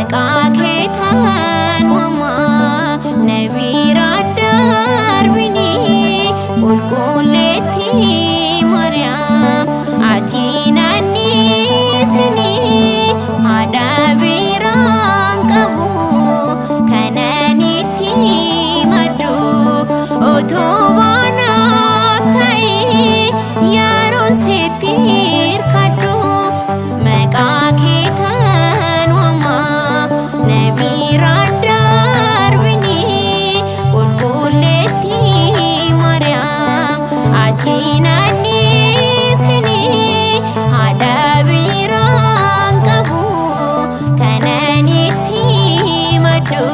maqaa kee taan waamaa nabiraan darbini qulqulleetti Maariyaam ati naannisini haadha biraan qabu kanan itti maddu otoo baanaaf ta'e yeroon sitti hirkadhu maqaa kee taan waamaa nabiraan darbini qulqulleetti Maariyaam ati naannisini haadha biraan qabu kanan itti maddu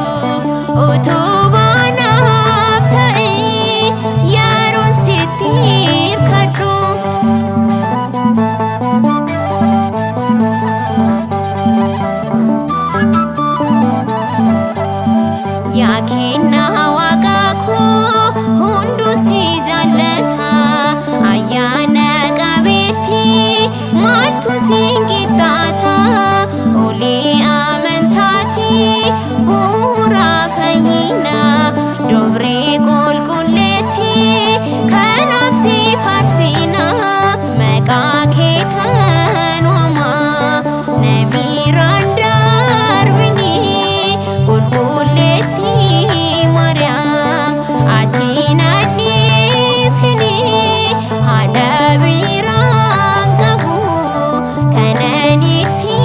otoo baanaaf ta'e yeroon sitti hirkadhu. Yaa kennaa Waaqaa koo hunduu si jaallata ayyaana qabeetti maaltu siin qixxaata olii amantaati bu'uura fayyinaa dobree qulqulleetti kanaaf si faarsina maqaa kee taan waamaa nabiraan darbini qulqulleetti Maariyaam ati naannisini haadha biraan qabu kanan itti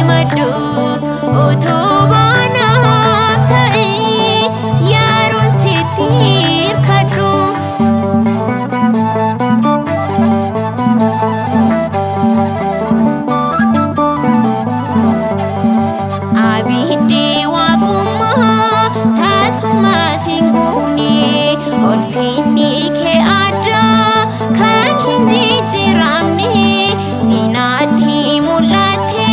maddu otoo baanaaf ta'e yeroon sitti hirkadhu. Abiddi waaqummaa tasuma siin guunne ulfinni kee addaa kan hin jijjiiramne siinaatti mul'atte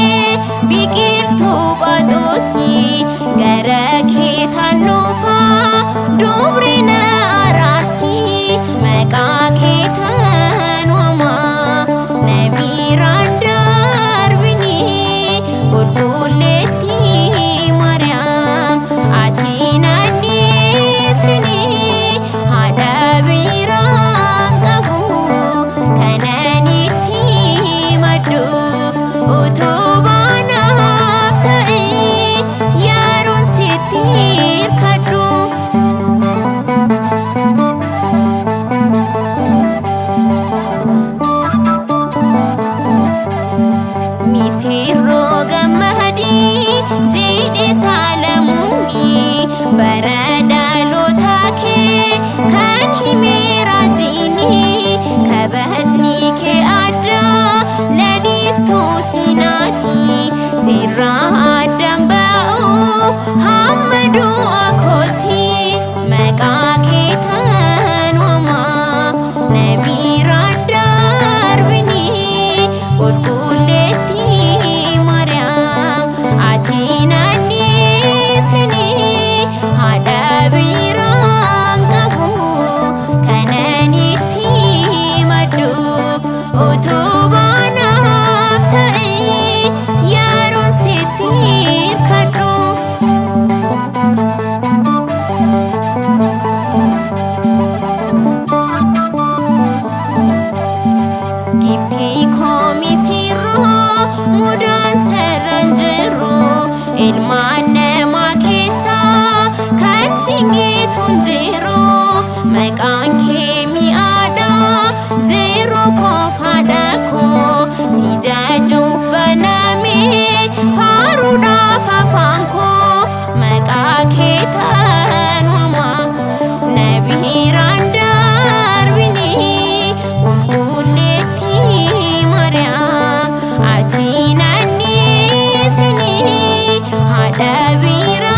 biqiltuu Phaaxroosii gara kee taan dhufa dubree na araarsi maqaa kee taan waamaa nabiraan darbini qulqulleetti Maariyaam ati naannisini haadha biraan qabu kanan itti maddu otoo baanaaf ta'e yeroon sitti hirkadhu. Misirroo gammadii jedhe Salamuuni bara dhalootaa kee kan hime raajiini kabajni kee addaa lalistuu siinaati sirraa addaan ba'u hamma du'a kootti maqaa kee taan waamaa nabiraan darbini qulqulleetti Maariyaam ati naannisini haadha biraan qabu kanan itti maddu otoo baanaaf ta'e yeroon sitti hirkadhu. Giftii koo misirroo mudaan sararaan jiru ilmaan namaa keessaa kan cingituun jiru maqaan kee mi'aadhaa jiru koo haadha koo si jajuuf baname faaruudhaaf afaan koo maqaa kee taan waamaa nabiraan darbini qulqulleetti Maariyaam ati naannisini haadha biraan